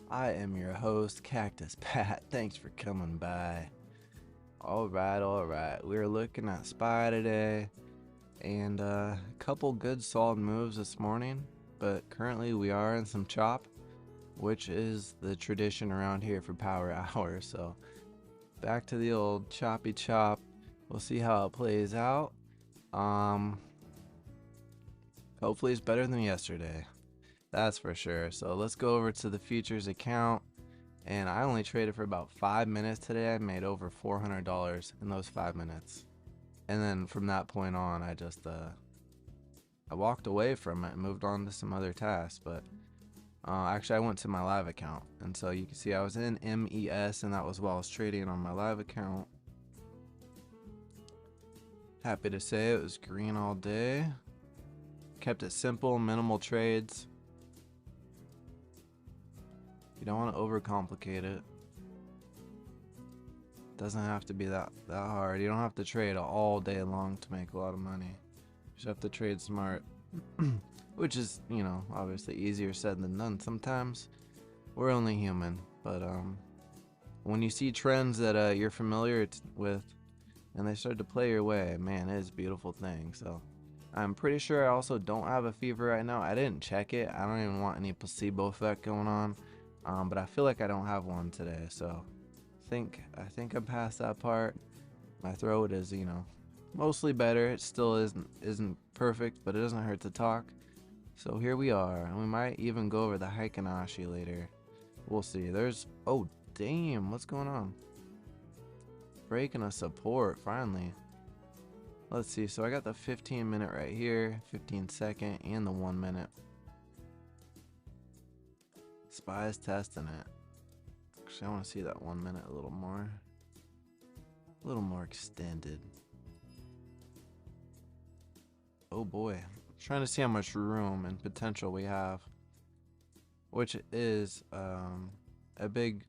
I am your host, Cactus Pat. Thanks for coming by. Alright. We're looking at Spy today, and a couple good solid moves this morning, but currently we are in some chop, which is the tradition around here for power hour. So back to the old choppy chop. We'll see how it plays out. Um, Hopefully it's better than yesterday. That's for sure. So let's go over to the futures account. And I only traded for about 5 minutes today. I made over $400 in those 5 minutes. And then from that point on, I walked away from it and moved on to some other tasks. But actually, I went to my live account, and so you can see I was in MES, and that was while I was trading on my live account. Happy to say it was green all day. Kept it simple, minimal trades. You don't want to overcomplicate it. Doesn't have to be that hard. You don't have to trade all day long to make a lot of money. You just have to trade smart. Which is, obviously easier said than done sometimes. We're only human. But when you see trends that you're familiar with and they start to play your way, man, it is a beautiful thing. So I'm pretty sure I also don't have a fever right now. I didn't check it. I don't even want any placebo effect going on. But I feel like I don't have one today. So I think I'm past that part. My throat is, mostly better. It still isn't perfect, but it doesn't hurt to talk. So here we are, and we might even go over the Haikanashi later. We'll see. Oh damn, what's going on? Breaking a support, finally. Let's see, so I got the 15-minute right here, 15-second, and the 1 minute. Spy's testing it. Actually, I want to see that 1 minute a little more extended. Oh boy, trying to see how much room and potential we have, which is a big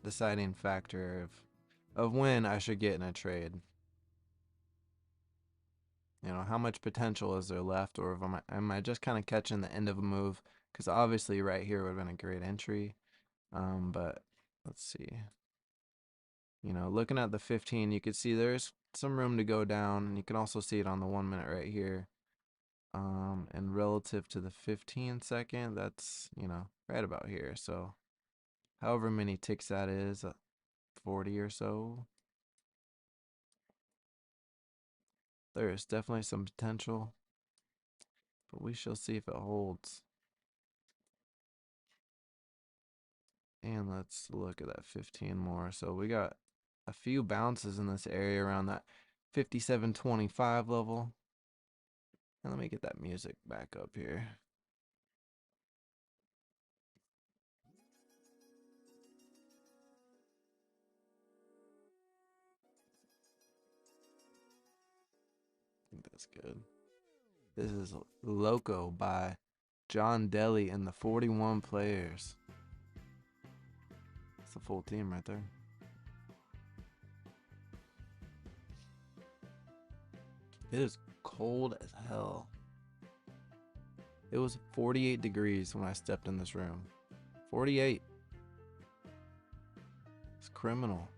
deciding factor of when I should get in a trade. How much potential is there left, or am I just kind of catching the end of a move? Because obviously right here would have been a great entry. But let's see. Looking at the 15, you can see there's some room to go down, and you can also see it on the 1 minute right here. And relative to the 15-second, that's, right about here. So however many ticks that is, 40 or so. There is definitely some potential, but we shall see if it holds. And let's look at that 15 more. So we got a few bounces in this area around that 57.25 level. And let me get that music back up here. I think that's good. This is Loco by John Daly and the 41 Players. It's the full team right there. It is cold as hell. It was 48 degrees when I stepped in this room. 48. It's criminal.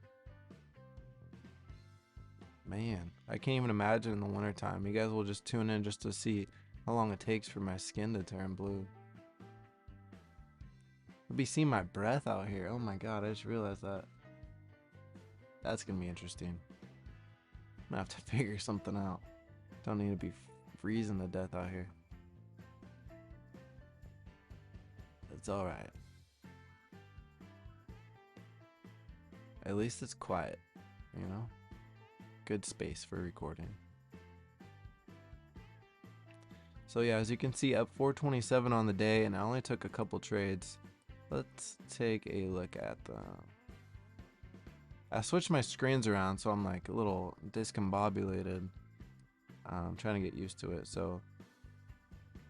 Man, I can't even imagine in the wintertime. You guys will just tune in just to see how long it takes for my skin to turn blue. You'll be seeing my breath out here. Oh my god, I just realized that. That's gonna be interesting. I'm gonna have to figure something out. Don't need to be freezing to death out here. It's alright. At least it's quiet, Good space for recording. So yeah, as you can see, up 427 on the day, and I only took a couple trades. Let's take a look at I switched my screens around, so I'm like a little discombobulated. I'm trying to get used to it. So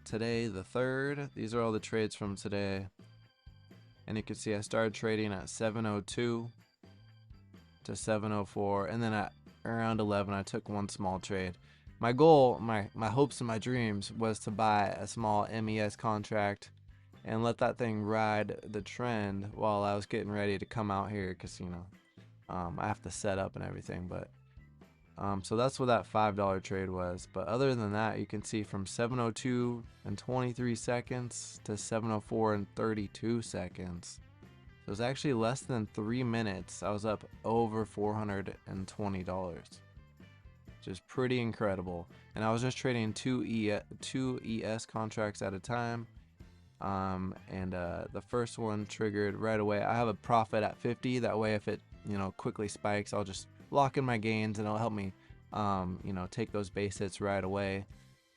today, the 3rd, these are all the trades from today. And you can see I started trading at 7:02 to 7:04, and then at around 11 I took one small trade. My goal, my hopes and my dreams was to buy a small MES contract and let that thing ride the trend while I was getting ready to come out here, because I have to set up and everything. But so that's what that $5 trade was. But other than that, you can see from 7:02 and 23 seconds to 7:04 and 32 seconds. So it was actually less than 3 minutes. I was up over $420, which is pretty incredible. And I was just trading two ES contracts at a time. The first one triggered right away. I have a profit at 50. That way, if it quickly spikes, I'll just lock in my gains, and it'll help me take those base hits right away.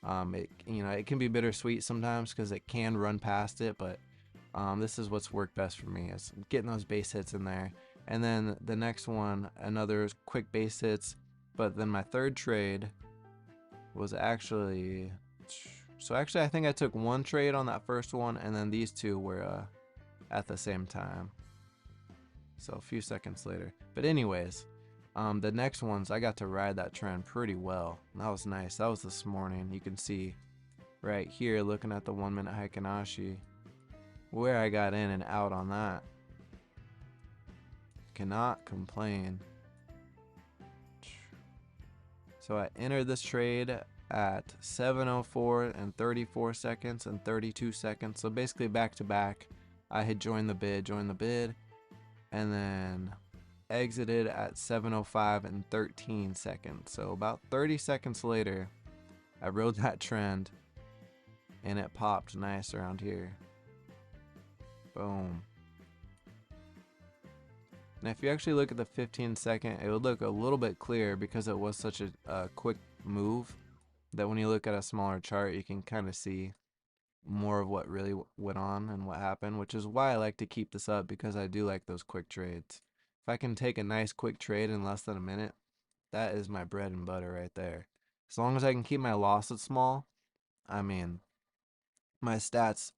It can be bittersweet sometimes because it can run past it, but this is what's worked best for me, is getting those base hits in there. And then the next one, another quick base hits. But then my third trade was actually, I think I took one trade on that first one, and then these two were at the same time, so a few seconds later. But anyways, the next ones, I got to ride that trend pretty well. That was nice. That was this morning. You can see right here, looking at the 1 minute Heikinashi, where I got in and out on that. Cannot complain. So I entered this trade at 7:04 and 34 seconds and 32 seconds. So basically back to back. I had joined the bid, and then exited at 7:05 and 13 seconds. So about 30 seconds later, I rode that trend, and it popped nice around here. Boom. Now if you actually look at the 15-second, it would look a little bit clearer because it was such a quick move that when you look at a smaller chart, you can kind of see more of what really went on and what happened, which is why I like to keep this up, because I do like those quick trades. If I can take a nice quick trade in less than a minute, that is my bread and butter right there. As long as I can keep my losses small, I mean, my stats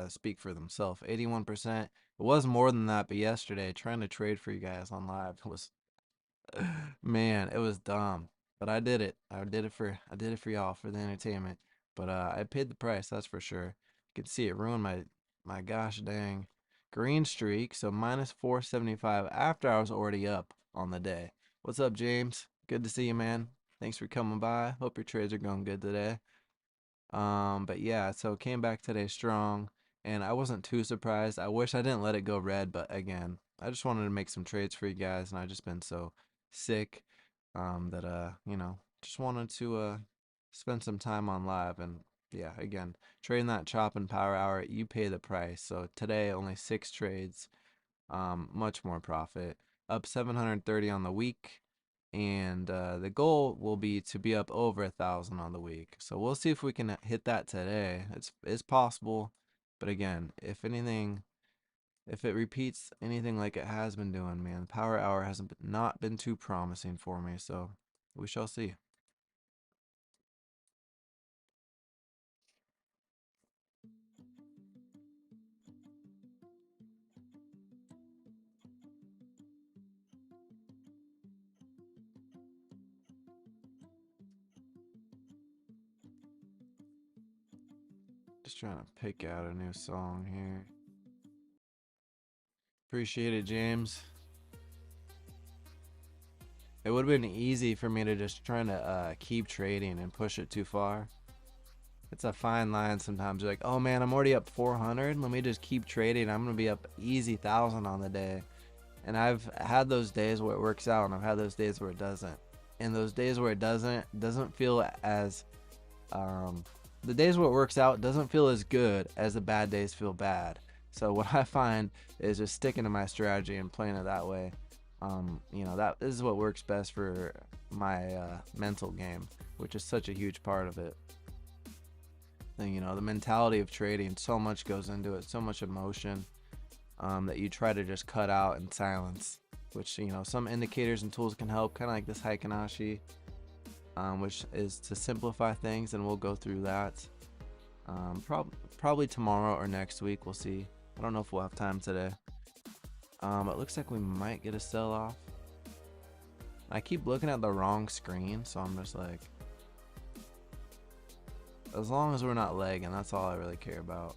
speak for themselves. 81%. It was more than that, but yesterday trying to trade for you guys on live was, man, it was dumb. But I did it. I did it for y'all, for the entertainment. But I paid the price, that's for sure. You can see it ruined my gosh dang green streak. So minus 475 after I was already up on the day. What's up, James? Good to see you, man. Thanks for coming by. Hope your trades are going good today. But yeah, so came back today strong, and I wasn't too surprised. I wish I didn't let it go red, but again, I just wanted to make some trades for you guys, and I just been so sick that just wanted to spend some time on live. And yeah, again, trading that chop and power hour, you pay the price. So today only 6 trades, much more profit, up 730 on the week. And the goal will be to be up over 1,000 on the week. So we'll see if we can hit that today. It's possible, but again, if it repeats anything like it has been doing, man, the power hour hasn't not been too promising for me. So we shall see. Just trying to pick out a new song here. Appreciate it, James. It would have been easy for me to just trying to keep trading and push it too far. It's a fine line sometimes. You're like, oh man, I'm already up 400. Let me just keep trading. I'm going to be up easy 1,000 on the day. And I've had those days where it works out, and I've had those days where it doesn't. And those days where it doesn't feel as, the days where it works out doesn't feel as good as the bad days feel bad. So what I find is just sticking to my strategy and playing it that way. That is what works best for my mental game, which is such a huge part of it. And, the mentality of trading, so much goes into it, so much emotion, that you try to just cut out in silence, which, some indicators and tools can help, kind of like this Heikinashi, which is to simplify things, and we'll go through that probably tomorrow or next week. We'll see. I don't know if we'll have time today. It looks like we might get a sell-off. I keep looking at the wrong screen, so I'm just like, as long as we're not lagging, that's all I really care about.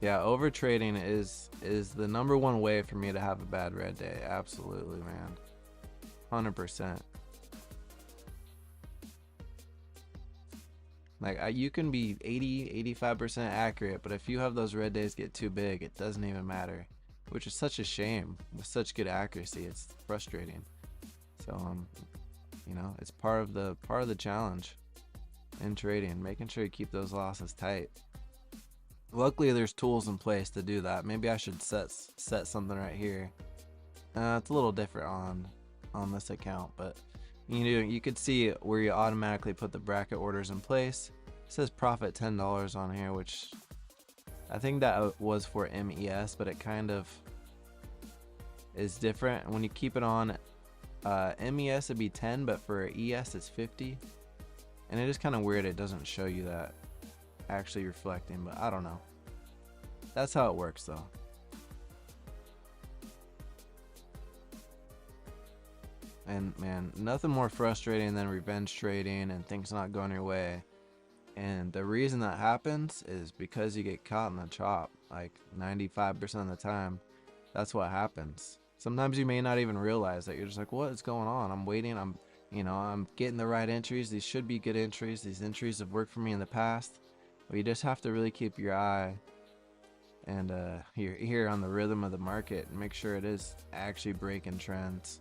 Yeah, over trading is the number one way for me to have a bad red day. Absolutely, man. 100%. Like you can be 80, 85% accurate, but if you have those red days get too big, it doesn't even matter, which is such a shame. With such good accuracy, it's frustrating. So it's part of the challenge in trading, making sure you keep those losses tight. Luckily, there's tools in place to do that. Maybe I should set something right here. It's a little different on this account, but you could see where you automatically put the bracket orders in place. It says profit $10 on here, which I think that was for MES, but it kind of is different. When you keep it on MES, it'd be 10, but for ES, it's 50. And it is kind of weird it doesn't show you that actually reflecting, but I don't know. That's how it works, though. And man, nothing more frustrating than revenge trading and things not going your way. And the reason that happens is because you get caught in the chop. Like 95% of the time, that's what happens. Sometimes you may not even realize that. You're just like, what is going on? I'm waiting. I'm getting the right entries. These should be good entries. These entries have worked for me in the past. But you just have to really keep your eye and your ear on the rhythm of the market and make sure it is actually breaking trends.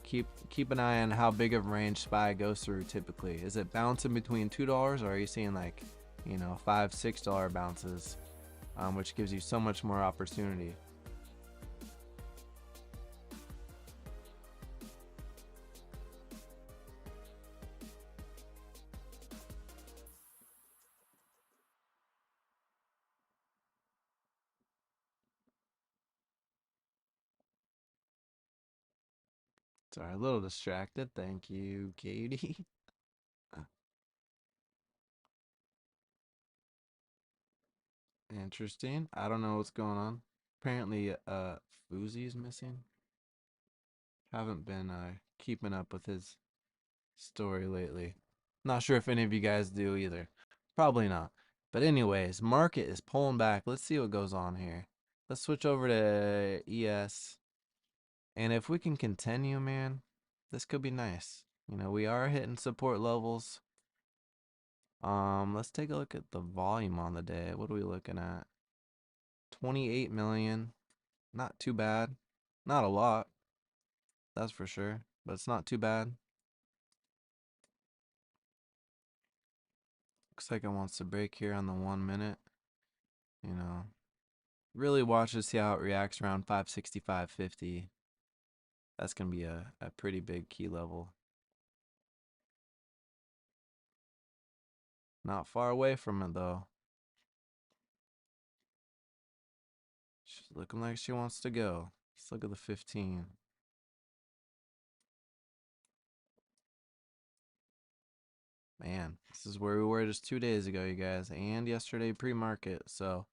Keep an eye on how big of range SPY goes through typically. Is it bouncing between $2 or are you seeing like, $5, $6 bounces, which gives you so much more opportunity. Sorry, a little distracted. Thank you, Katie. Interesting. I don't know what's going on. Apparently, Fuzi's missing. Haven't been keeping up with his story lately. Not sure if any of you guys do either. Probably not. But anyways, market is pulling back. Let's see what goes on here. Let's switch over to ES. And if we can continue, man, this could be nice. We are hitting support levels. Let's take a look at the volume on the day. What are we looking at? 28 million. Not too bad. Not a lot, that's for sure, but it's not too bad. Looks like it wants to break here on the 1 minute. You know, really watch to see how it reacts around 565.50. That's gonna be a pretty big key level. Not far away from it though. She's looking like she wants to go. Let's look at the 15. Man, this is where we were just 2 days ago, you guys, and yesterday pre-market. So,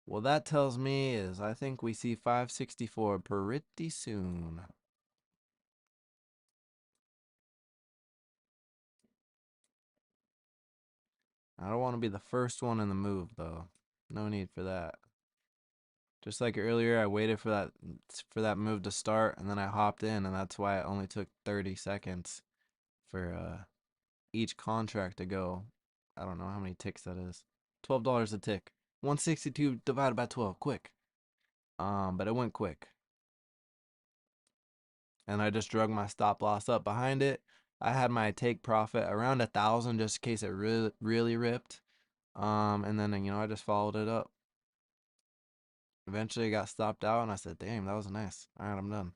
what that tells me is I think we see 564 pretty soon. I don't want to be the first one in the move, though. No need for that. Just like earlier, I waited for that move to start, and then I hopped in, and that's why it only took 30 seconds for each contract to go. I don't know how many ticks that is. $12 a tick. 162 divided by 12. Quick. But it went quick. And I just drug my stop loss up behind it. I had my take profit around 1,000 just in case it really, really ripped. And then I just followed it up. Eventually, I got stopped out, and I said, "Damn, that was nice. All right, I'm done."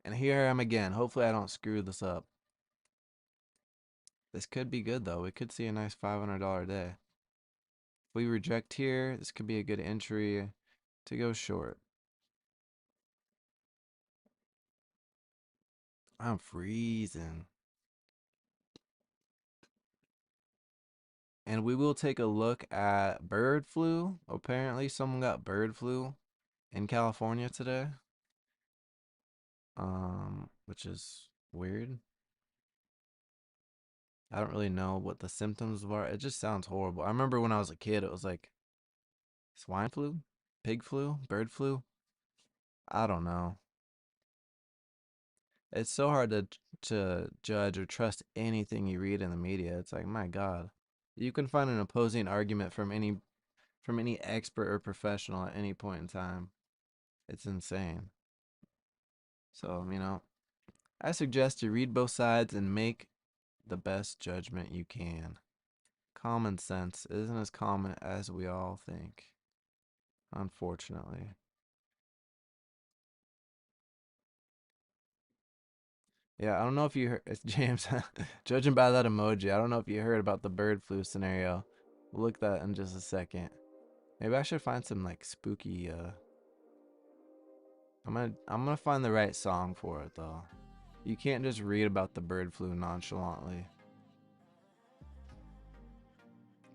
And here I am again. Hopefully, I don't screw this up. This could be good though. We could see a nice $500 day. If we reject here, this could be a good entry to go short. I'm freezing. And we will take a look at bird flu. Apparently, someone got bird flu in California today. Which is weird. I don't really know what the symptoms were. It just sounds horrible. I remember when I was a kid, it was like swine flu, pig flu, bird flu. I don't know. It's so hard to judge or trust anything you read in the media. It's like, my God, you can find an opposing argument from any expert or professional at any point in time. It's insane. So, I suggest you read both sides and make the best judgment you can. Common sense isn't as common as we all think, unfortunately. Yeah, I don't know if you heard, it's James, judging by that emoji, I don't know if you heard about the bird flu scenario. We'll look at that in just a second. Maybe I should find some like spooky I'm gonna find the right song for it though. You can't just read about the bird flu nonchalantly.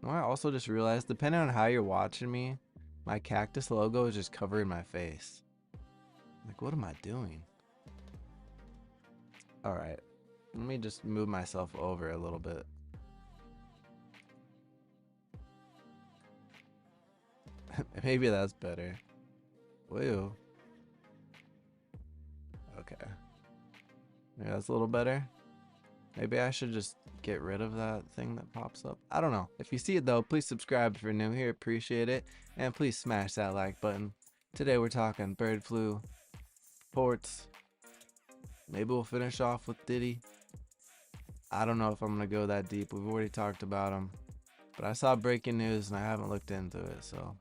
You know, I also just realized, depending on how you're watching me, my cactus logo is just covering my face. Like, what am I doing? Alright, let me just move myself over a little bit. Maybe that's better. Woo. Okay. Maybe that's a little better. Maybe I should just get rid of that thing that pops up. I don't know. If you see it though, please subscribe if you're new here. Appreciate it. And please smash that like button. Today we're talking bird flu, ports. Maybe we'll finish off with Diddy. I don't know if I'm going to go that deep. We've already talked about him. But I saw breaking news and I haven't looked into it. So,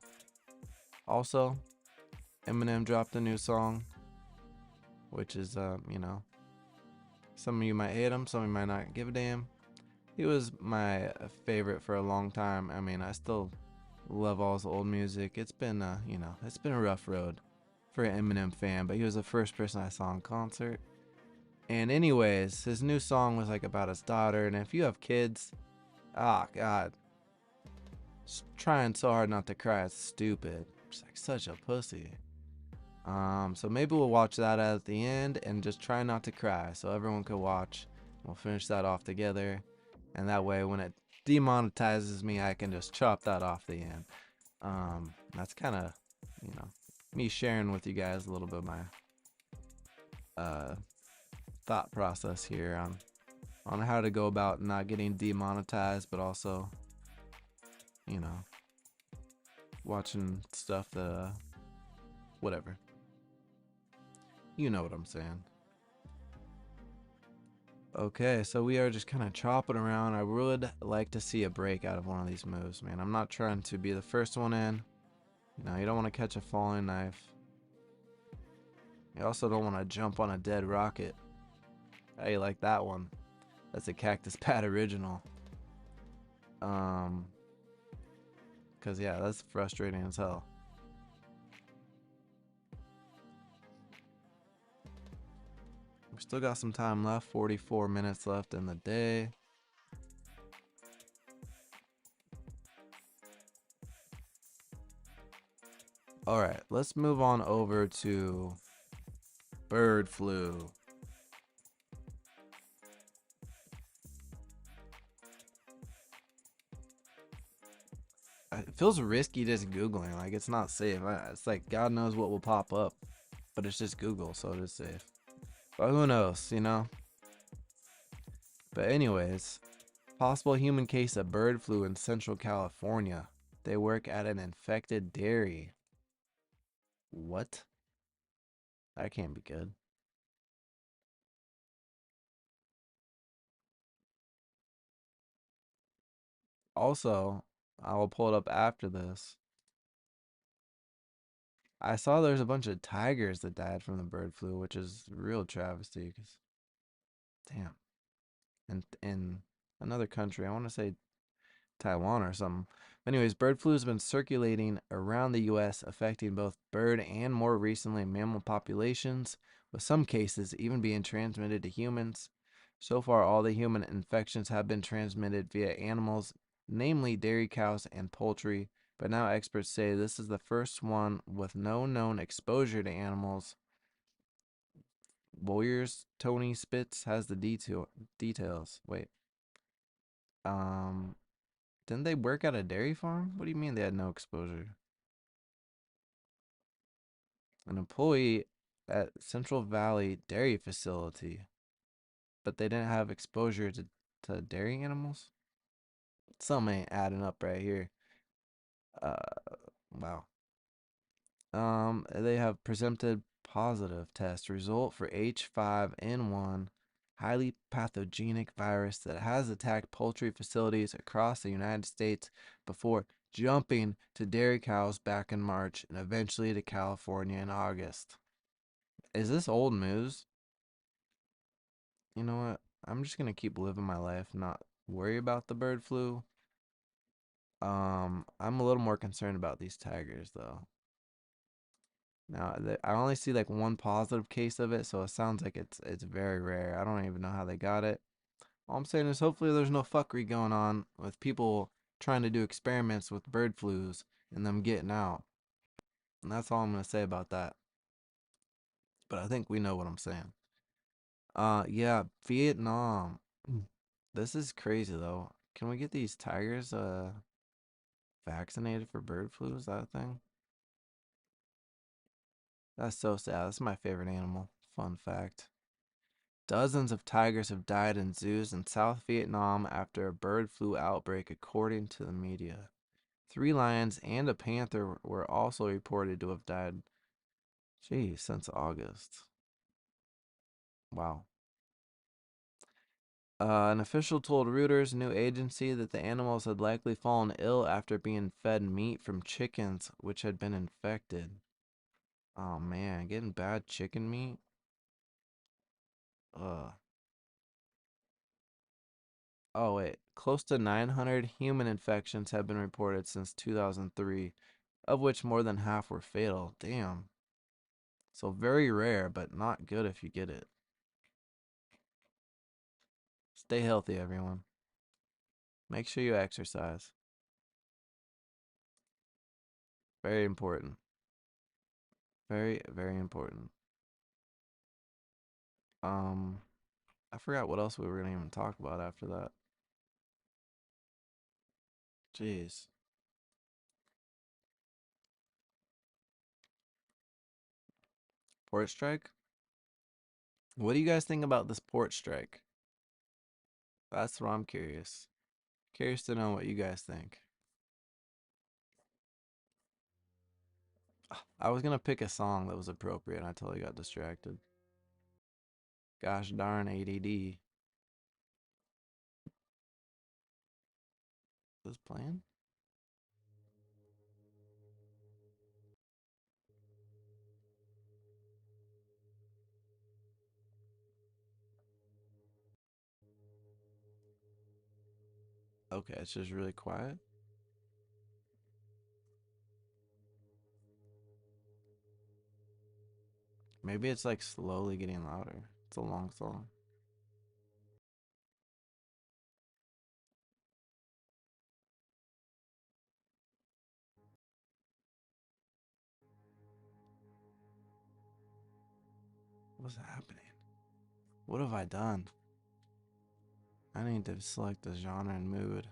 also, Eminem dropped a new song, which is, some of you might hate him, some of you might not give a damn. He was my favorite for a long time. I mean, I still love all his old music. It's been, it's been a rough road for an Eminem fan, but he was the first person I saw in concert. And anyways, his new song was like about his daughter, and if you have kids, oh god, trying so hard not to cry, it's stupid. It's like such a pussy. So maybe we'll watch that at the end and just try not to cry, so everyone could watch. We'll finish that off together, and that way, when it demonetizes me, I can just chop that off the end. That's kind of, you know, me sharing with you guys a little bit of my uh thought process here on how to go about not getting demonetized, but also, you know, watching stuff that whatever. You know what I'm saying. Okay, so we are just kind of chopping around. I would like to see a break out of one of these moves, man. I'm not trying to be the first one in. You don't want to catch a falling knife. You also don't want to jump on a dead rocket. How you like that one? That's a Cactus Pad original. Cause yeah, that's frustrating as hell. We still got some time left, 44 minutes left in the day. Alright, let's move on over to bird flu. It feels risky just Googling, like it's not safe. It's like God knows what will pop up, but it's just Google, so it is safe. But who knows? But anyways, possible human case of bird flu in Central California. They work at an infected dairy. What? That can't be good. Also, I will pull it up after this. I saw there's a bunch of tigers that died from the bird flu, which is a real travesty. Cause, damn. And in another country, I want to say Taiwan or something. Anyways, bird flu has been circulating around the U.S., affecting both bird and more recently mammal populations, with some cases even being transmitted to humans. So far, all the human infections have been transmitted via animals, namely dairy cows and poultry, but now experts say this is the first one with no known exposure to animals. Warriors Tony Spitz has the details. Wait. Um, didn't they work at a dairy farm? What do you mean they had no exposure? An employee at Central Valley Dairy Facility, but they didn't have exposure to dairy animals? Something ain't adding up right here. Wow. They have presumptive positive test result for H5N1, highly pathogenic virus that has attacked poultry facilities across the United States before jumping to dairy cows back in March and eventually to California in August. Is this old news? You know what? I'm just gonna keep living my life, not worry about the bird flu. I'm a little more concerned about these tigers though. Now, I only see like one positive case of it, so it sounds like it's very rare. I don't even know how they got it. All I'm saying is hopefully there's no fuckery going on with people trying to do experiments with bird flus and them getting out. And that's all I'm gonna say about that. But I think we know what I'm saying. Yeah, Vietnam. This is crazy though. Can we get these tigers vaccinated for bird flu? Is that a thing? That's so sad. That's my favorite animal. Fun fact. Dozens of tigers have died in zoos in South Vietnam after a bird flu outbreak, according to the media. Three lions and a panther were also reported to have died. Geez, since August. Wow. An official told Reuters new agency that the animals had likely fallen ill after being fed meat from chickens which had been infected. Oh man, getting bad chicken meat? Ugh. Oh wait, close to 900 human infections have been reported since 2003, of which more than half were fatal. Damn. So very rare, but not good if you get it. Stay healthy, everyone. Make sure you exercise. Very important. Very, very important. Um, I forgot what else we were gonna even talk about after that. Jeez. Port strike? What do you guys think about this port strike? That's what I'm curious. Curious to know what you guys think. I was gonna pick a song that was appropriate and I totally got distracted. Gosh darn ADD. Is this playing? Okay, it's just really quiet. Maybe it's like slowly getting louder. It's a long song. What's happening? What have I done? I need to select the genre and mood.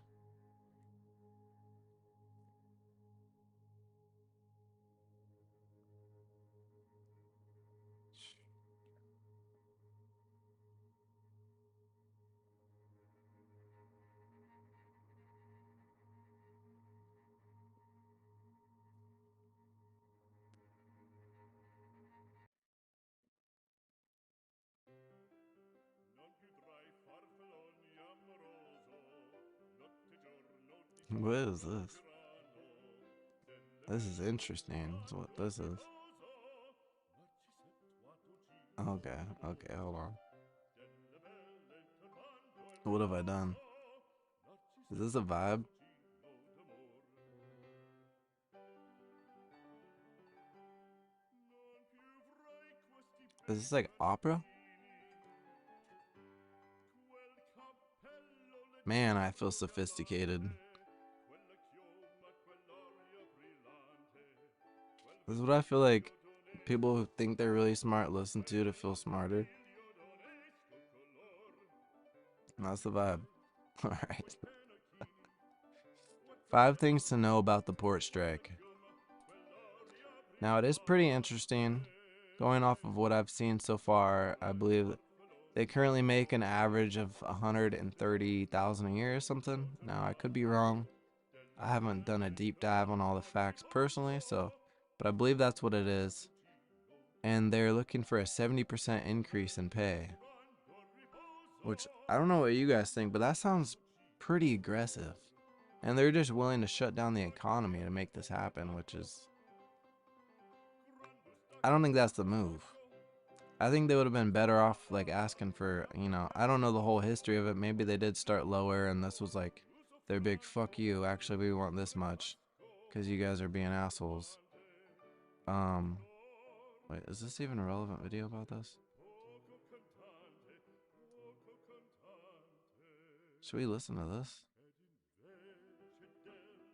What is this? This is interesting. That's what this is. Okay, okay, hold on. What have I done? Is this a vibe? Is this like opera? Man, I feel sophisticated. This is what I feel like people who think they're really smart listen to feel smarter. And that's the vibe. Alright. 5 things to know about the port strike. Now, it is pretty interesting. Going off of what I've seen so far, I believe they currently make an average of 130,000 a year or something. Now, I could be wrong. I haven't done a deep dive on all the facts personally, but I believe that's what it is. And they're looking for a 70% increase in pay. Which, I don't know what you guys think, but that sounds pretty aggressive. And they're just willing to shut down the economy to make this happen, which is... I don't think that's the move. I think they would have been better off, like, asking for, I don't know the whole history of it. Maybe they did start lower and this was like their big fuck you. Actually, we want this much because you guys are being assholes. Um, Wait, is this even a relevant video about this? Should we listen to this?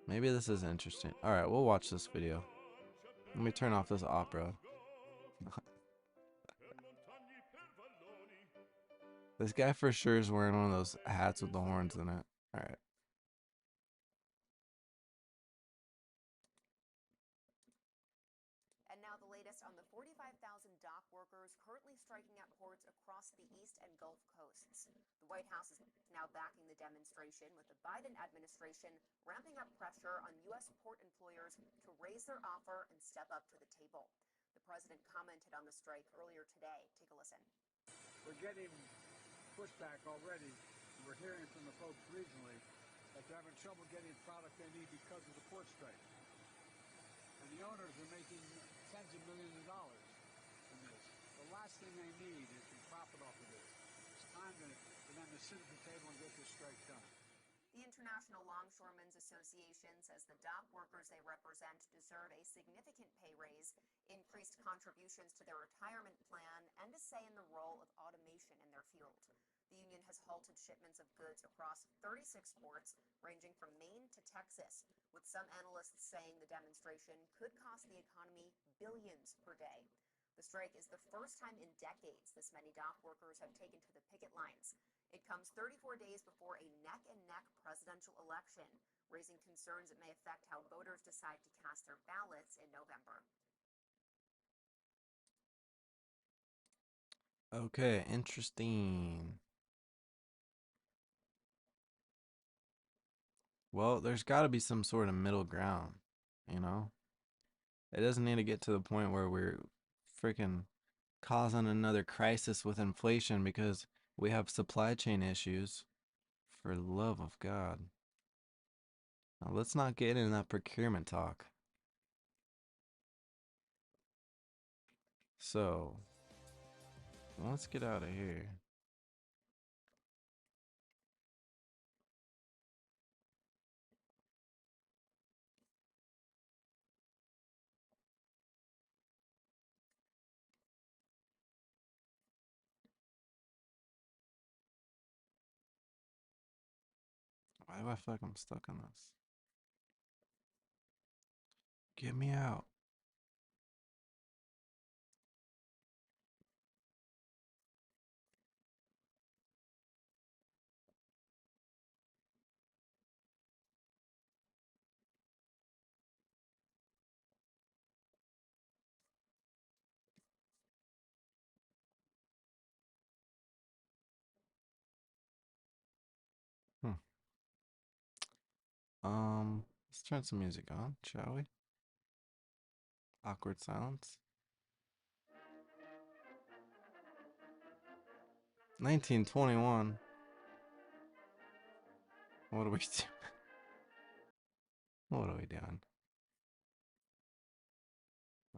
Maybe this is interesting. Alright, we'll watch this video. Let me turn off this opera. This guy for sure is wearing one of those hats with the horns in it. Alright. And now the latest on the 45,000 dock workers currently striking at ports across the East and Gulf Coasts. The White House is now backing the demonstration, with the Biden administration ramping up pressure on U.S. port employers to raise their offer and step up to the table. The president commented on the strike earlier today. Take a listen. We're getting pushback already. We're hearing from the folks regionally that they're having trouble getting product they need because of the port strike. And the owners are making tens of millions of dollars from this. The last thing they need is to profit off of this. It's time for them to sit at the table and get this strike done. The International Longshoremen's Association says the dock workers they represent deserve a significant pay raise, increased contributions to their retirement plan, and a say in the role of automation in their field. The union has halted shipments of goods across 36 ports, ranging from Maine to Texas, with some analysts saying the demonstration could cost the economy billions per day. The strike is the first time in decades this many dock workers have taken to the picket lines. It comes 34 days before a neck-and-neck presidential election, raising concerns it may affect how voters decide to cast their ballots in November. Okay, interesting. Well, there's got to be some sort of middle ground, you know? It doesn't need to get to the point where we're freaking causing another crisis with inflation because we have supply chain issues. For the love of God. Now, let's not get into that procurement talk. So, let's get out of here. Why do I feel like I'm stuck on this? Get me out. Hmm. Let's turn some music on, shall we? Awkward silence. 1921. What are we doing? What are we doing?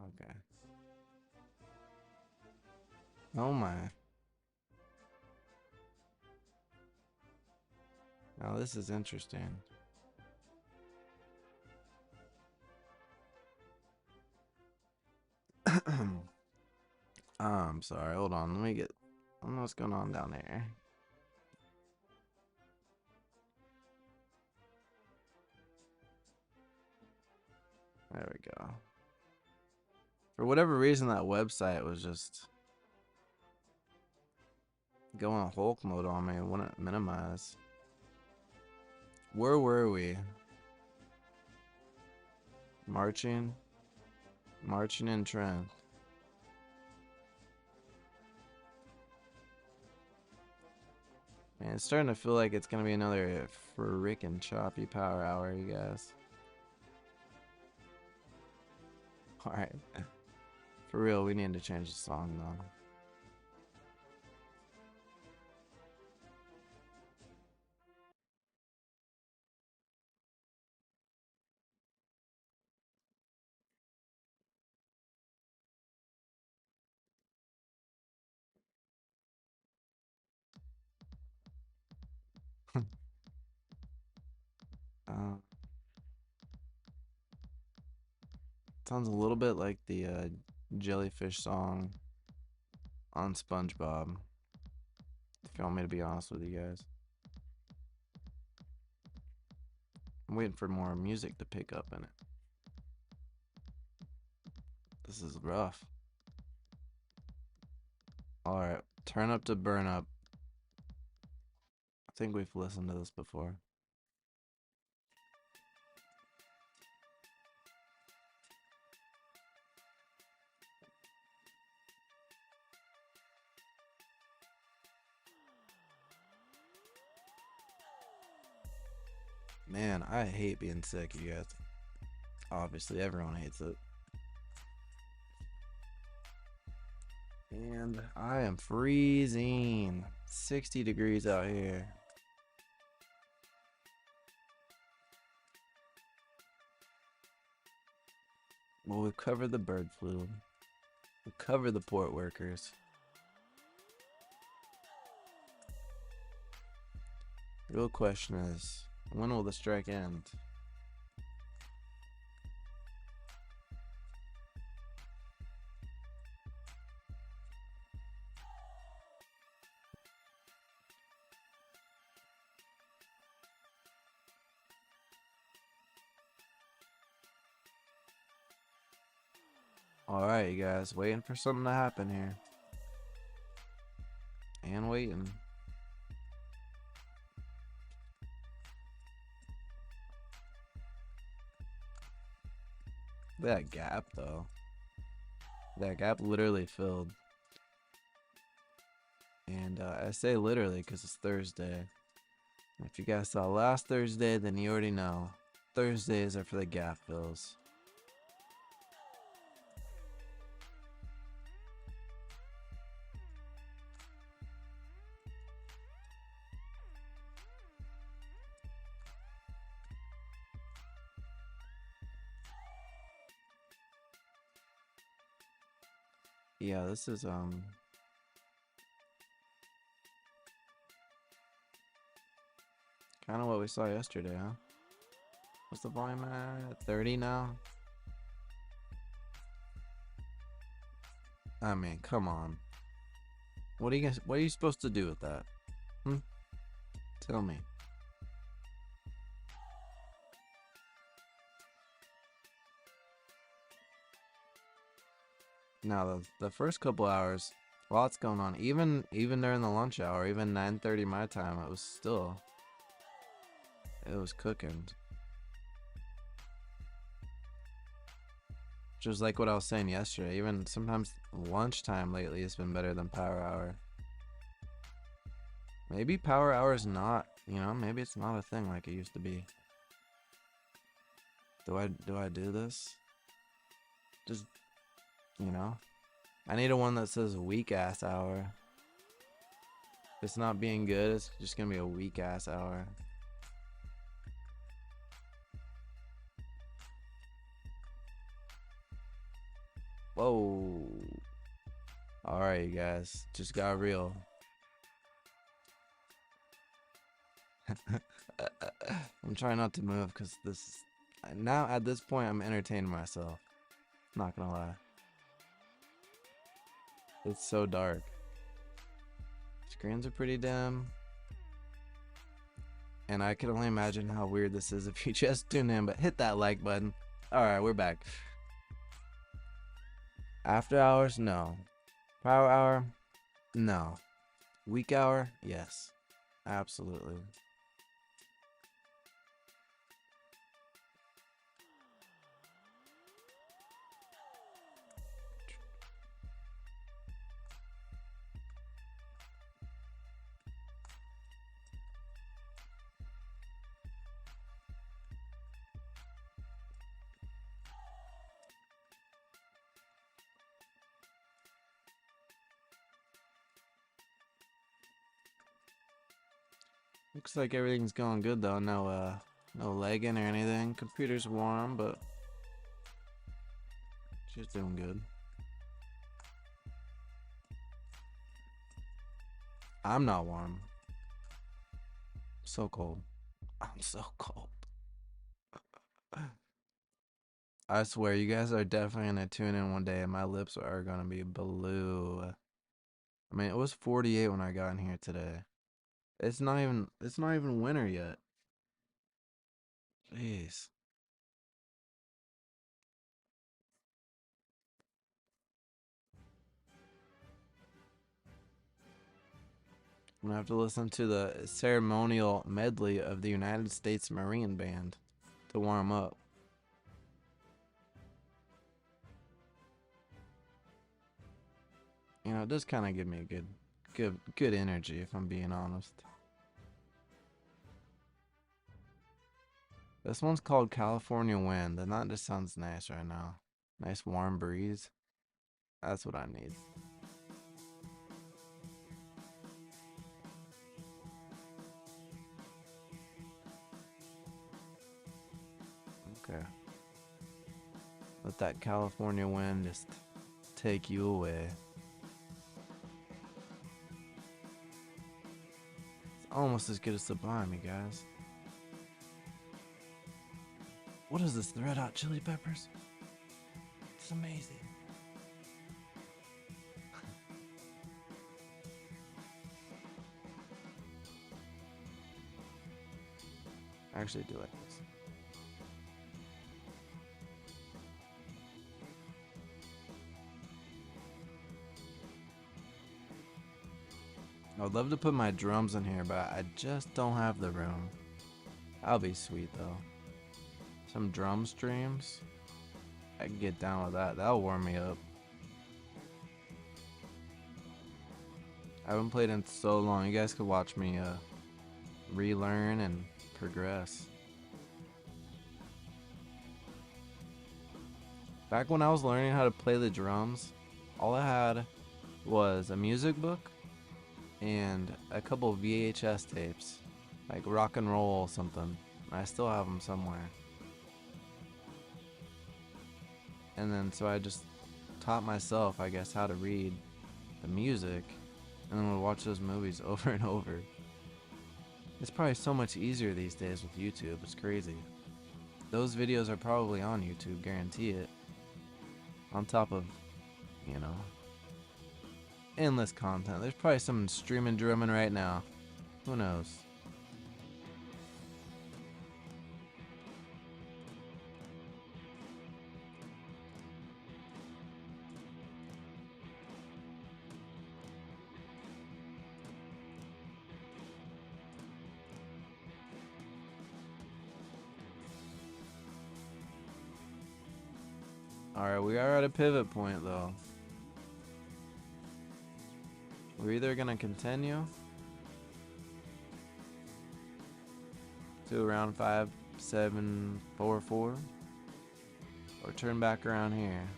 Okay. Oh my. Now this is interesting. I'm sorry. Hold on. Let me get. I don't know what's going on down there. There we go. For whatever reason, that website was just going Hulk mode on me. I wouldn't minimize. Where were we? Marching in trend. Man, it's starting to feel like it's gonna be another frickin' choppy power hour, you guys. Alright. For real, we need to change the song though. uh, Sounds a little bit like the jellyfish song on SpongeBob. If you want me to be honest with you guys. I'm waiting for more music to pick up in it. This is rough. Alright, turn up to burn up. I think we've listened to this before. Man, I hate being sick, you guys. Obviously, everyone hates it. And I am freezing. 60 degrees out here. Well, we've covered the bird flu. We've covered the port workers. Real question is, when will the strike end? Alright, you guys, waiting for something to happen here. And waiting. That gap, though. That gap literally filled. And I say literally because it's Thursday. If you guys saw last Thursday, then you already know. Thursdays are for the gap fills. Yeah, this is kind of what we saw yesterday, huh? What's the volume at? 30 now? I mean, come on. What are you supposed to do with that? Tell me. Now the first couple hours, lots going on. Even during the lunch hour, even 9:30 my time, it was cooking. Just like what I was saying yesterday. Even sometimes lunchtime lately has been better than power hour. Maybe power hour is not, maybe it's not a thing like it used to be. Do I do this? Just, I need a one that says weak ass hour. If it's not being good, it's just gonna be a weak ass hour. Whoa. Alright, you guys. Just got real. I'm trying not to move because now at this point I'm entertaining myself. Not gonna lie. It's so dark. Screens are pretty dim. And I can only imagine how weird this is if you just tune in, but hit that like button. Alright, we're back. After hours? No. Power hour? No. Week hour? Yes. Absolutely. Looks like everything's going good though. No lagging or anything. Computer's warm, but she's doing good. I'm not warm. So cold. I'm so cold. I swear, you guys are definitely gonna tune in one day and my lips are gonna be blue. I mean, it was 48 when I got in here today. It's not even winter yet. Jeez. I'm gonna have to listen to the ceremonial medley of the United States Marine Band to warm up. You know, it does kind of give me a good energy if I'm being honest. This one's called California Wind, and that just sounds nice right now. Nice warm breeze. That's what I need. Okay. Let that California wind just take you away. It's almost as good as Sublime, you guys. What is this? The Red Hot Chili Peppers? It's amazing. I actually do like this. I would love to put my drums in here, but I just don't have the room. That'll be sweet though. Some drum streams. I can get down with that. That'll warm me up. I haven't played in so long. You guys could watch me relearn and progress. Back when I was learning how to play the drums, all I had was a music book and a couple of VHS tapes, like rock and roll or something. I still have them somewhere. And then so I just taught myself, I guess, how to read the music, and then would watch those movies over and over. It's probably so much easier these days with YouTube. It's crazy. Those videos are probably on YouTube, guarantee it. On top of, you know, endless content. There's probably someone streaming drumming right now. Who knows? Alright, we are at a pivot point though. We're either gonna continue to around 5744 or turn back around here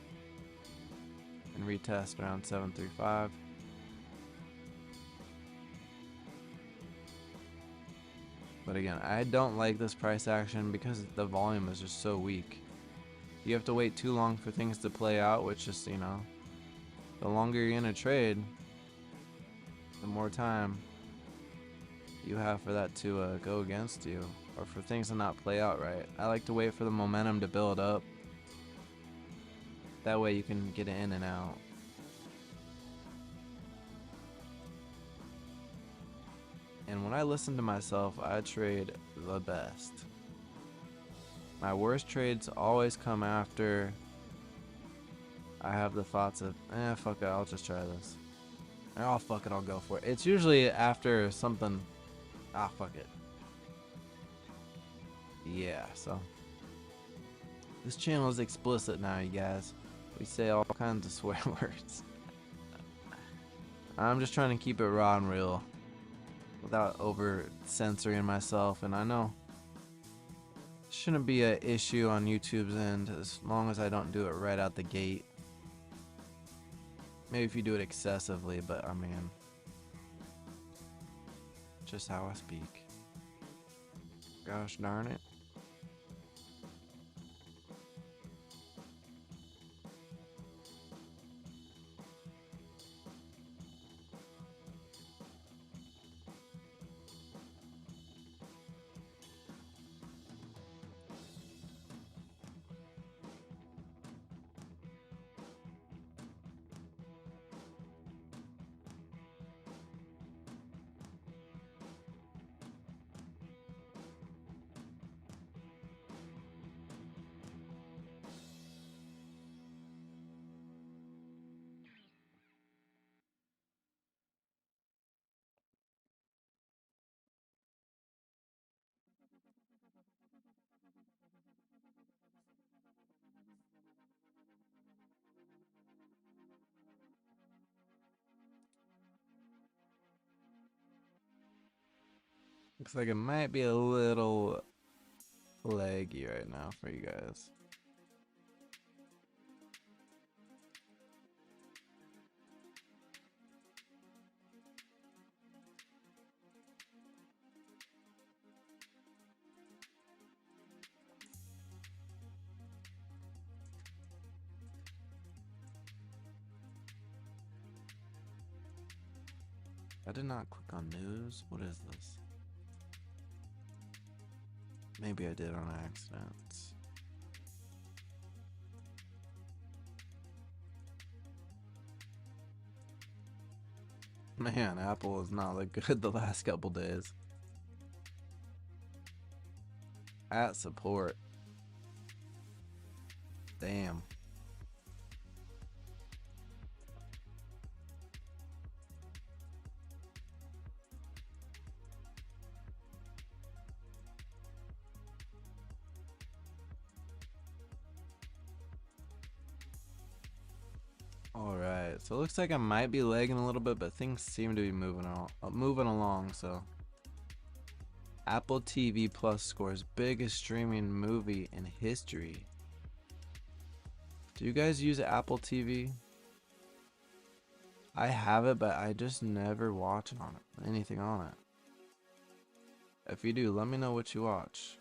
and retest around 735. But again, I don't like this price action because the volume is just so weak. You have to wait too long for things to play out, which is, you know, the longer you're in a trade, the more time you have for that to go against you, or for things to not play out right. I like to wait for the momentum to build up. That way you can get in and out. And when I listen to myself, I trade the best. My worst trades always come after I have the thoughts of, fuck it, I'll just try this. Oh, fuck it, I'll go for it. It's usually after something, fuck it. Yeah, so. This channel is explicit now, you guys. We say all kinds of swear words. I'm just trying to keep it raw and real without over censoring myself, and I know shouldn't be an issue on YouTube's end as long as I don't do it right out the gate. Maybe if you do it excessively, but I mean, just how I speak. Gosh darn it. Looks like it might be a little laggy right now for you guys. I did not click on news. What is this? Maybe I did on accident. Man, Apple has not looked good the last couple days. At support. Damn. Alright, so it looks like I might be lagging a little bit, but things seem to be moving along, so. Apple TV Plus scores biggest streaming movie in history. Do you guys use Apple TV? I have it, but I just never watch anything on it. If you do, let me know what you watch.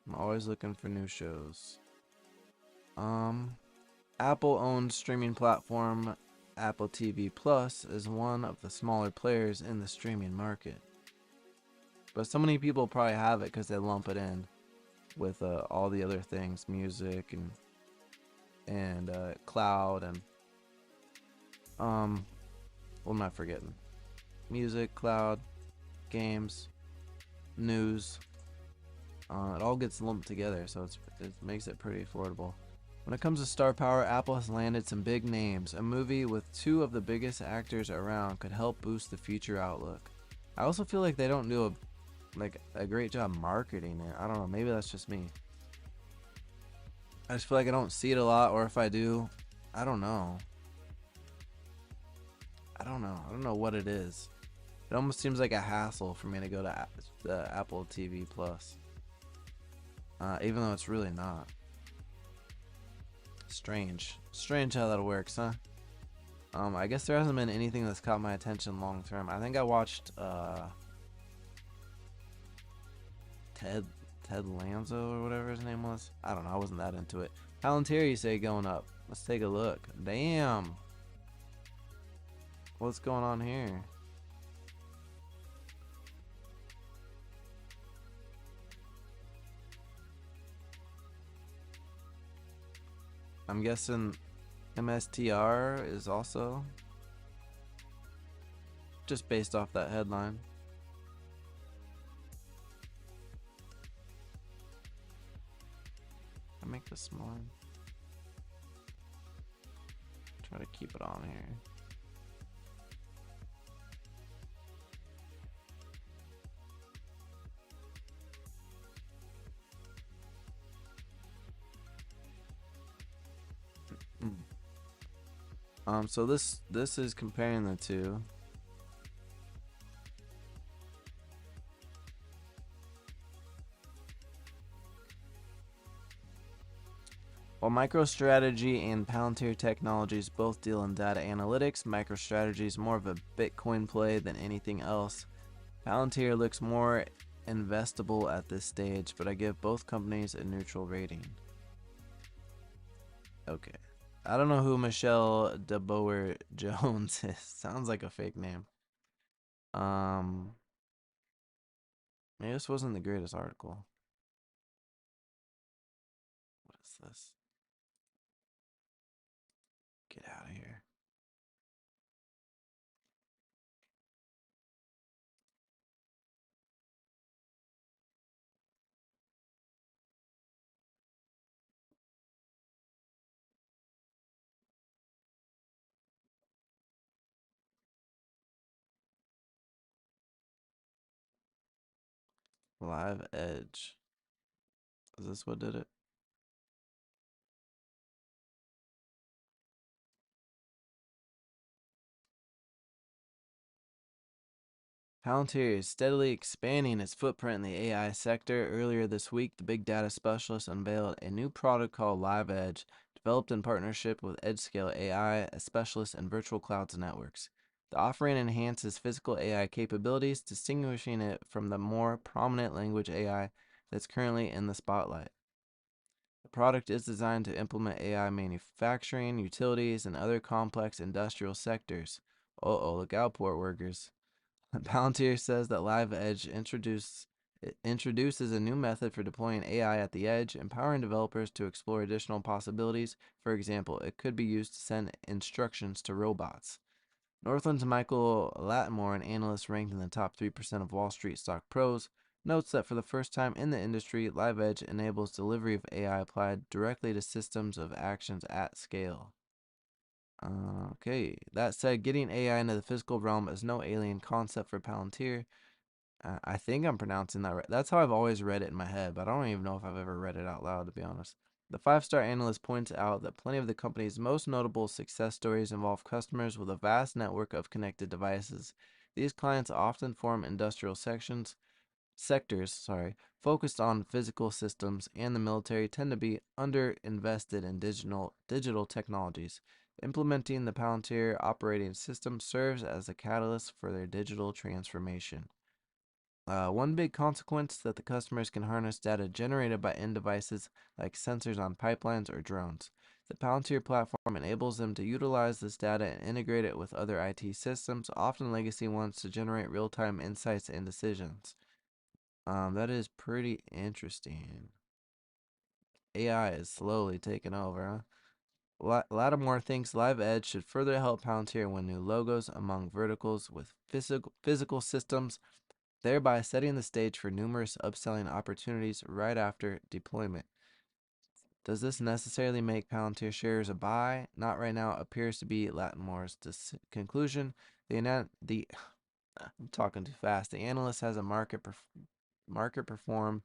I'm always looking for new shows. Apple-owned streaming platform Apple TV Plus is one of the smaller players in the streaming market. But so many people probably have it because they lump it in with all the other things, music and cloud and what am I forgetting? Music, cloud, games, news. It all gets lumped together, so it makes it pretty affordable. When it comes to star power, Apple has landed some big names. A movie with two of the biggest actors around could help boost the future outlook. I also feel like they don't do a great job marketing it. I don't know, maybe that's just me. I just feel like I don't see it a lot, or if I do, I don't know. I don't know what it is. It almost seems like a hassle for me to go to the Apple TV Plus. Even though it's really not. Strange how that works, huh? I guess there hasn't been anything that's caught my attention long term. I think I watched Ted Lasso or whatever his name was. I don't know, I wasn't that into it. Palantir, you say, going up. Let's take a look. Damn. What's going on here? I'm guessing MSTR is also just based off that headline. I make this smaller. Try to keep it on here. So this is comparing the two. While MicroStrategy and Palantir Technologies both deal in data analytics, MicroStrategy is more of a Bitcoin play than anything else. Palantir looks more investable at this stage, but I give both companies a neutral rating. Okay. I don't know who Michelle DeBoer Jones is. Sounds like a fake name. Um, Maybe this wasn't the greatest article. What is this? Get out of here. Live Edge. Is this what did it? Palantir is steadily expanding its footprint in the AI sector. Earlier this week, the big data specialist unveiled a new product called Live Edge, developed in partnership with EdgeScale AI, a specialist in virtual clouds and networks. The offering enhances physical AI capabilities, distinguishing it from the more prominent language AI that's currently in the spotlight. The product is designed to implement AI manufacturing, utilities, and other complex industrial sectors. Look out, port workers. Palantir says that Live Edge introduces a new method for deploying AI at the edge, empowering developers to explore additional possibilities. For example, it could be used to send instructions to robots. Northland's Michael Lattimore, an analyst ranked in the top 3% of Wall Street stock pros, notes that for the first time in the industry, Live Edge enables delivery of AI applied directly to systems of actions at scale. Okay, that said, getting AI into the physical realm is no alien concept for Palantir. I think I'm pronouncing that right. That's how I've always read it in my head, but I don't even know if I've ever read it out loud, to be honest. The five-star analyst points out that plenty of the company's most notable success stories involve customers with a vast network of connected devices. These clients often form industrial sectors, focused on physical systems, and the military tend to be underinvested in digital technologies. Implementing the Palantir operating system serves as a catalyst for their digital transformation. One big consequence that the customers can harness data generated by end devices like sensors on pipelines or drones. The Palantir platform enables them to utilize this data and integrate it with other IT systems, often legacy ones, to generate real-time insights and decisions. That is pretty interesting. AI is slowly taking over, huh? Lattimore thinks Live Edge should further help Palantir win new logos among verticals with physical systems, thereby setting the stage for numerous upselling opportunities right after deployment. Does this necessarily make Palantir shares a buy? Not right now. Appears to be Lattimore's conclusion. The I'm talking too fast. The analyst has a market perform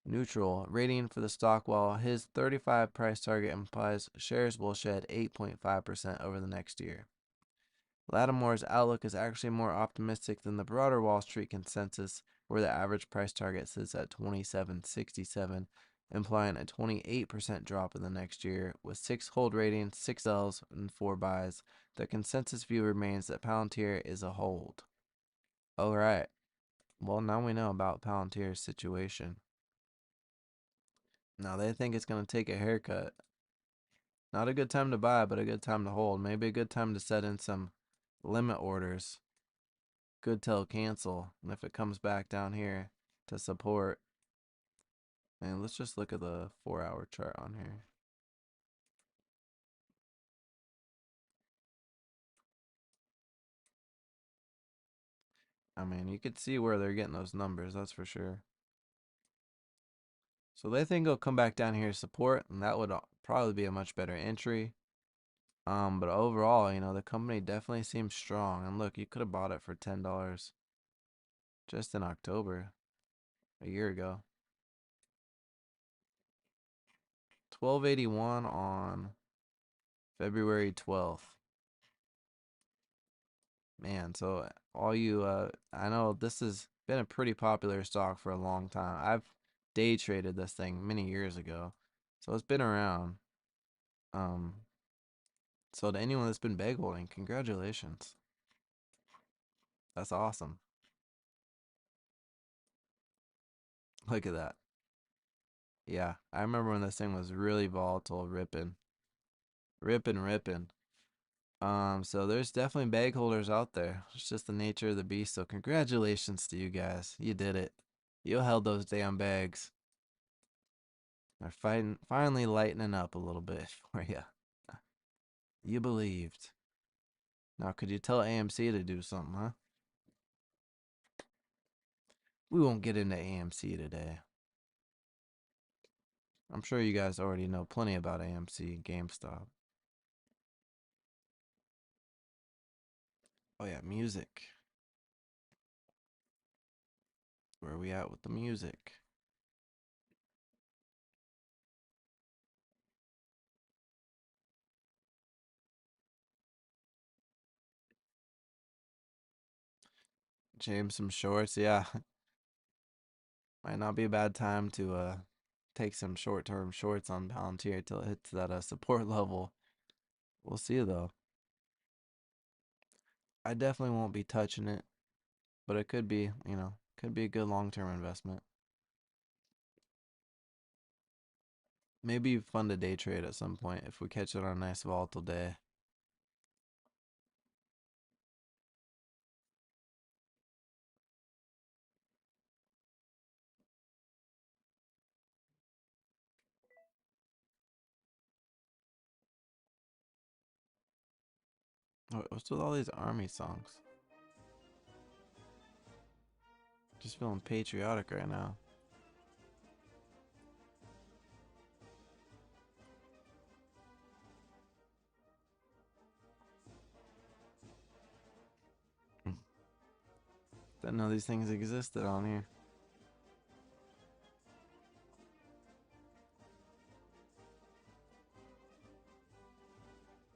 neutral rating for the stock, while his 35 price target implies shares will shed 8.5% over the next year. Lattimore's outlook is actually more optimistic than the broader Wall Street consensus, where the average price target sits at 27.67, implying a 28% drop in the next year. With 6 hold ratings, 6 sells, and 4 buys, the consensus view remains that Palantir is a hold. Alright, well, now we know about Palantir's situation. Now they think it's going to take a haircut. Not a good time to buy, but a good time to hold. Maybe a good time to set in some limit orders. Good till cancel. And if it comes back down here to support. And let's just look at the 4-hour chart on here. I mean, you could see where they're getting those numbers, that's for sure. So they think it'll come back down here to support, and that would probably be a much better entry. But overall, the company definitely seems strong. And look, you could have bought it for $10 just in October, a year ago. 1281 on February 12th. Man, so all you I know this has been a pretty popular stock for a long time. I've day traded this thing many years ago. So it's been around. Um so to anyone that's been bag holding, congratulations. That's awesome. Look at that. Yeah, I remember when this thing was really volatile, ripping, ripping, ripping. So there's definitely bag holders out there. It's just the nature of the beast. So congratulations to you guys. You did it. You held those damn bags. They're fighting, finally lightening up a little bit for you. You believed. Now, could you tell AMC to do something, huh? We won't get into AMC today. I'm sure you guys already know plenty about AMC and GameStop. Oh yeah, music. Where are we at with the music? James some shorts, yeah. Might not be a bad time to take some short-term shorts on Palantir till it hits that support level. We'll see though. I definitely won't be touching it, but it could be, could be a good long-term investment. Maybe fun to day trade at some point if we catch it on a nice volatile day. What's with all these army songs? Just feeling patriotic right now. Didn't know these things existed on here.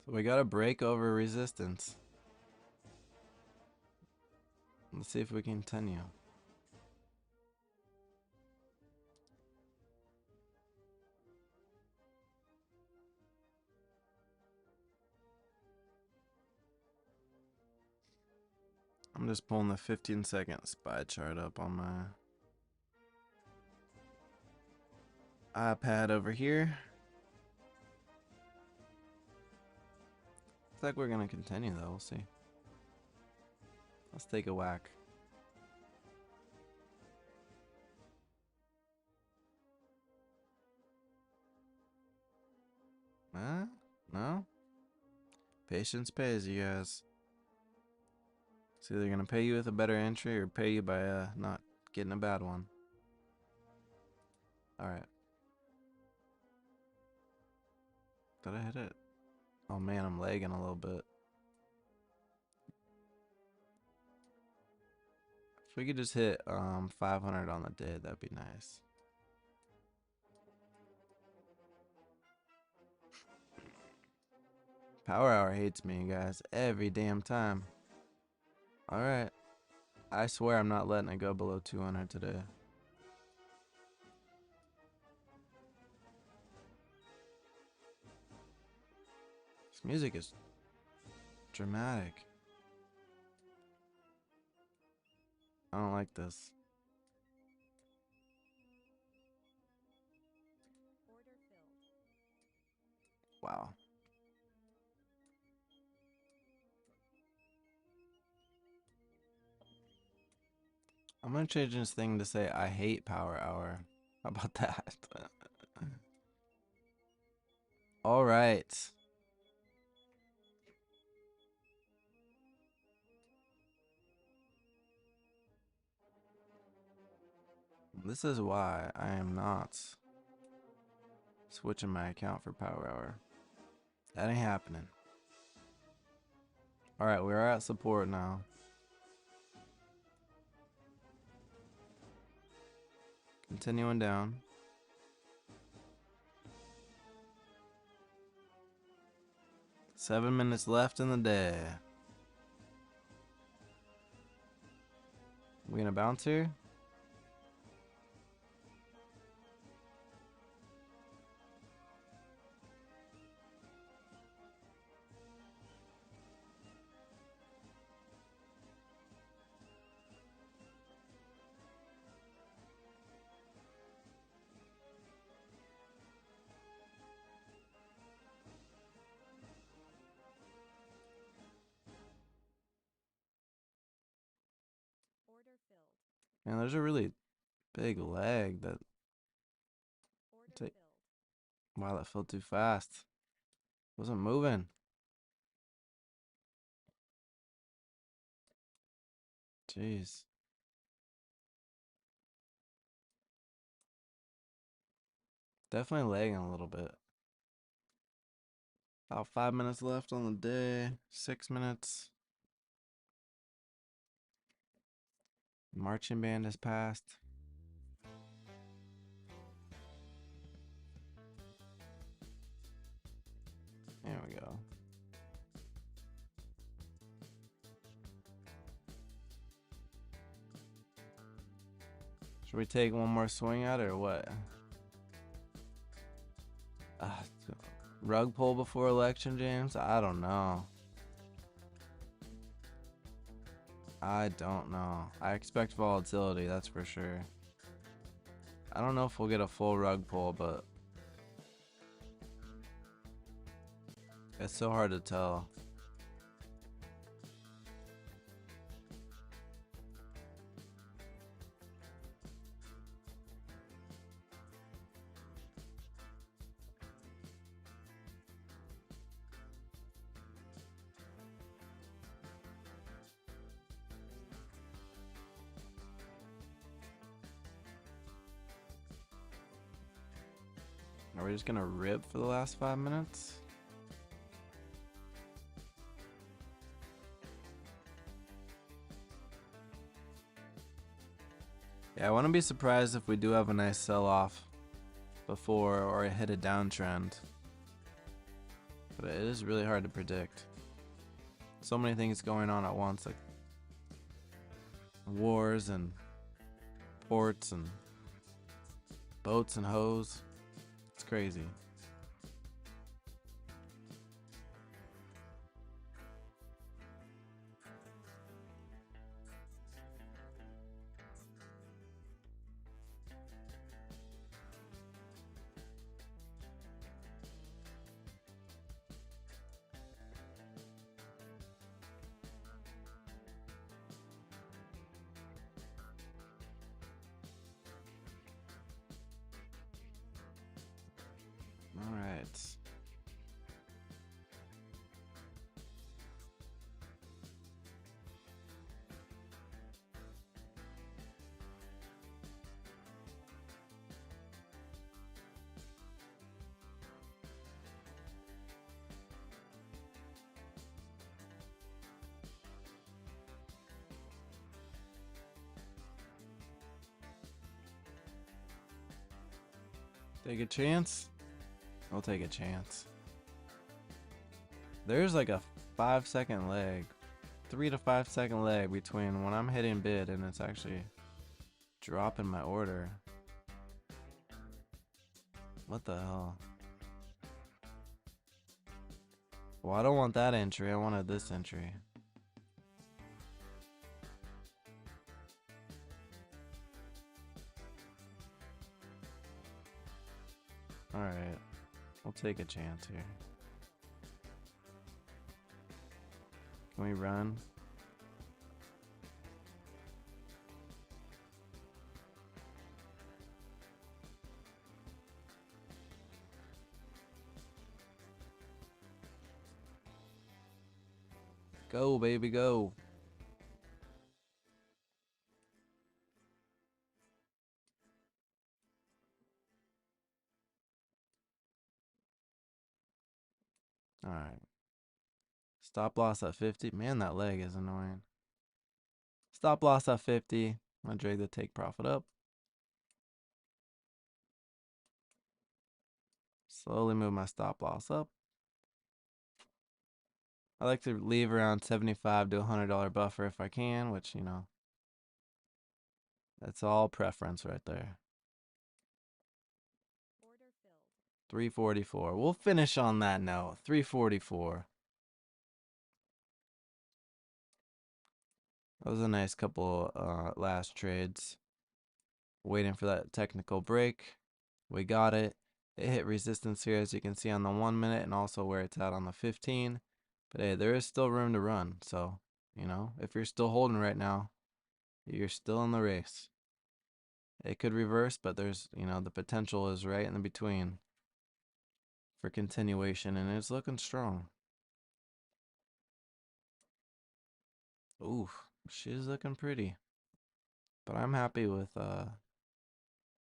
So we got a break over resistance. Let's see if we can continue. I'm just pulling the 15-second SPY chart up on my iPad over here. Looks like we're gonna continue though, we'll see. Let's take a whack. No? Patience pays, you guys. It's either gonna pay you with a better entry or pay you by not getting a bad one. Alright. Did I hit it? Oh man, I'm lagging a little bit. If we could just hit 500 on the day, that'd be nice. Power Hour hates me, guys, every damn time. Alright. I swear I'm not letting it go below 200 today. This music is dramatic. I don't like this. Wow. I'm gonna change this thing to say I hate Power Hour. How about that? Alright. This is why I am not switching my account for Power Hour. That ain't happening. Alright, we're at support now. Continuing down. Seven minutes left in the day. We gonna bounce here? Man, there's a really big leg that. Wow, that filled too fast. Wasn't moving. Jeez. Definitely lagging a little bit. About 5 minutes left on the day. 6 minutes. Marching band has passed. There we go. Should we take one more swing at it or what? Uh, Rug pull before election, James? I don't know. I don't know. I expect volatility, that's for sure. I don't know if we'll get a full rug pull, but it's so hard to tell. Are we just gonna rip for the last 5 minutes? Yeah, I wouldn't be surprised if we do have a nice sell-off before or hit a downtrend. But it is really hard to predict. So many things going on at once, like wars and ports and boats and hoes. It's crazy. All right. Take a chance? I'll take a chance. There's like a 5-second lag. 3 to 5 second lag between when I'm hitting bid and it's actually dropping my order. What the hell? Well, I don't want that entry. I wanted this entry. Alright. We'll take a chance here. Can we run? Go, baby, go. Alright. Stop loss at 50. Man, that leg is annoying. Stop loss at 50. I'm gonna drag the take profit up. Slowly move my stop loss up. I like to leave around $75 to $100 buffer if I can, which, you know, that's all preference right there. Order filled. 344. We'll finish on that note. 344. That was a nice couple last trades. Waiting for that technical break. We got it. It hit resistance here, as you can see on the 1 minute, and also where it's at on the 15. But hey, there is still room to run. So, you know, if you're still holding right now, you're still in the race. It could reverse, but there's, the potential is right in the between for continuation, and it's looking strong. Ooh, she's looking pretty. But I'm happy with that.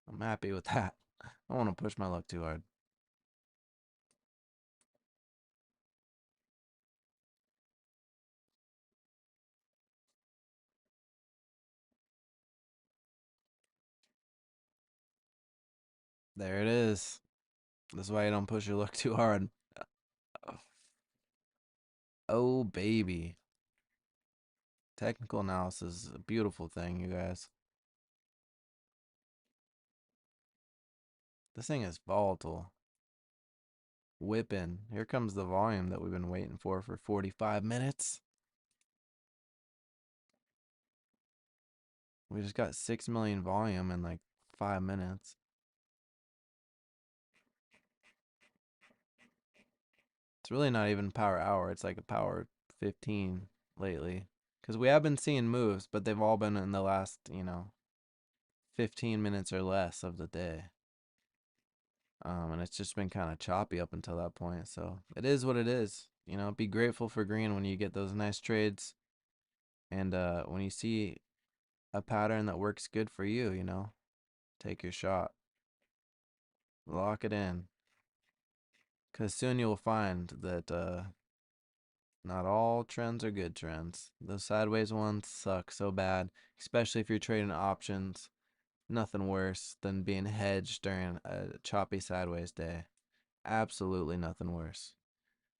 I don't want to push my luck too hard. There it is. That's why you don't push your luck too hard. Oh, baby. Technical analysis is a beautiful thing, you guys. This thing is volatile. Whipping. Here comes the volume that we've been waiting for 45 minutes. We just got 6 million volume in like 5 minutes. It's really not even power hour. It's like a power 15 lately. Because we have been seeing moves, but they've all been in the last, 15 minutes or less of the day. And it's just been kind of choppy up until that point. So it is what it is. Be grateful for green when you get those nice trades. And when you see a pattern that works good for you, take your shot. Lock it in. Because soon you'll find that not all trends are good trends. Those sideways ones suck so bad, especially if you're trading options. Nothing worse than being hedged during a choppy sideways day. Absolutely nothing worse.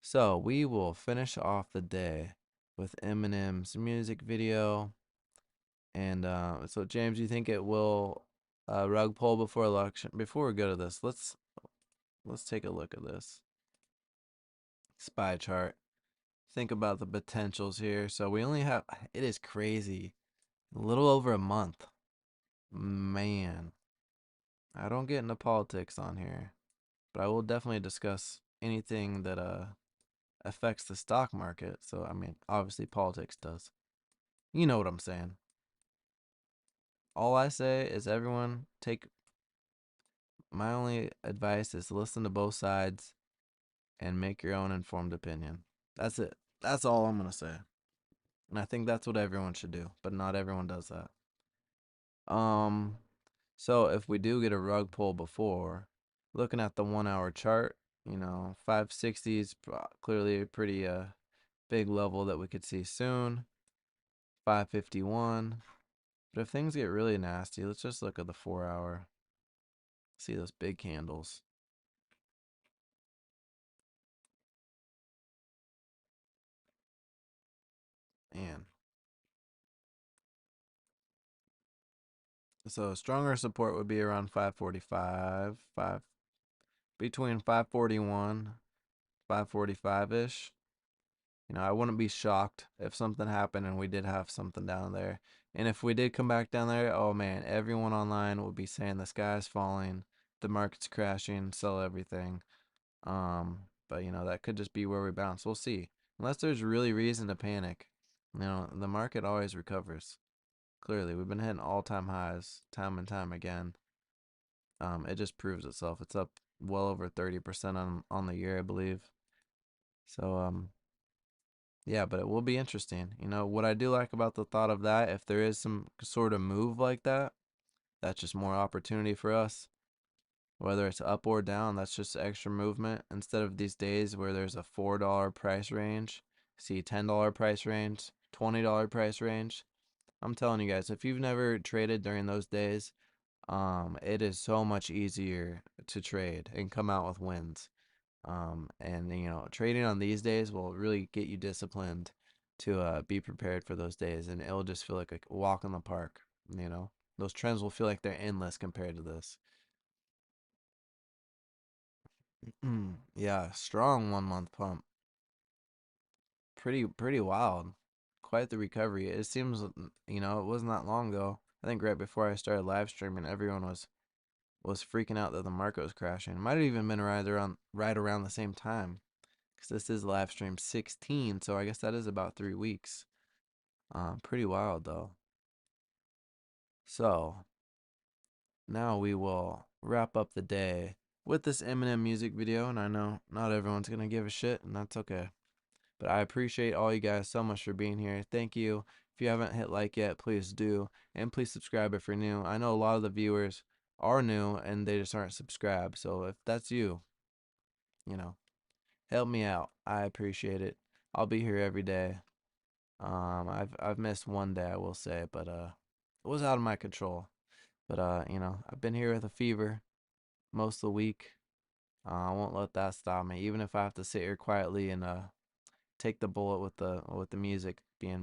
So we will finish off the day with Eminem's music video. And so James, you think it will rug pull before election? Before we go to this, let's take a look at this SPY chart. Think about the potentials here. So we only have, it is crazy, a little over a month. Man, I don't get into politics on here, but I will definitely discuss anything that affects the stock market. So I mean, obviously politics does. You know what I'm saying. All I say is everyone take my only advice is listen to both sides and make your own informed opinion. That's it. That's all I'm going to say. And I think that's what everyone should do, but not everyone does that. Um so if we do get a rug pull before, looking at the 1 hour chart, 560 is clearly a pretty big level that we could see soon. 551. But if things get really nasty, let's just look at the 4 hour. See those big candles. Man. So stronger support would be around 545, 5 between 541, 545-ish. I wouldn't be shocked if something happened and we did have something down there. And if we did come back down there, oh man, everyone online would be saying the sky's falling, the market's crashing, sell everything. But that could just be where we bounce. We'll see. Unless there's really reason to panic, the market always recovers. Clearly, we've been hitting all-time highs time and time again. It just proves itself. It's up well over 30% on the year, I believe. So yeah, but it will be interesting. What I do like about the thought of that, if there is some sort of move like that, that's just more opportunity for us. Whether it's up or down, that's just extra movement. Instead of these days where there's a $4 price range, see $10 price range, $20 price range. I'm telling you guys, if you've never traded during those days, it is so much easier to trade and come out with wins. And trading on these days will really get you disciplined to be prepared for those days, and it'll just feel like a walk in the park. Those trends will feel like they're endless compared to this. Yeah, strong 1 month pump. Pretty wild. Quite the recovery. It seems, it wasn't that long ago. I think right before I started live streaming, everyone was freaking out that the market was crashing. Might have even been right around the same time, because this is live stream 16, so I guess that is about 3 weeks. Pretty wild though. So now we will wrap up the day with this Eminem music video. And I know not everyone's gonna give a shit, and that's okay. But I appreciate all you guys so much for being here. Thank you. If you haven't hit like yet, please do. And please subscribe if you're new. I know a lot of the viewers are new and they just aren't subscribed. So if that's you, you know, help me out. I appreciate it. I'll be here every day. I've missed one day, I will say, but it was out of my control. But I've been here with a fever most of the week. I won't let that stop me, even if I have to sit here quietly and take the bullet with the music being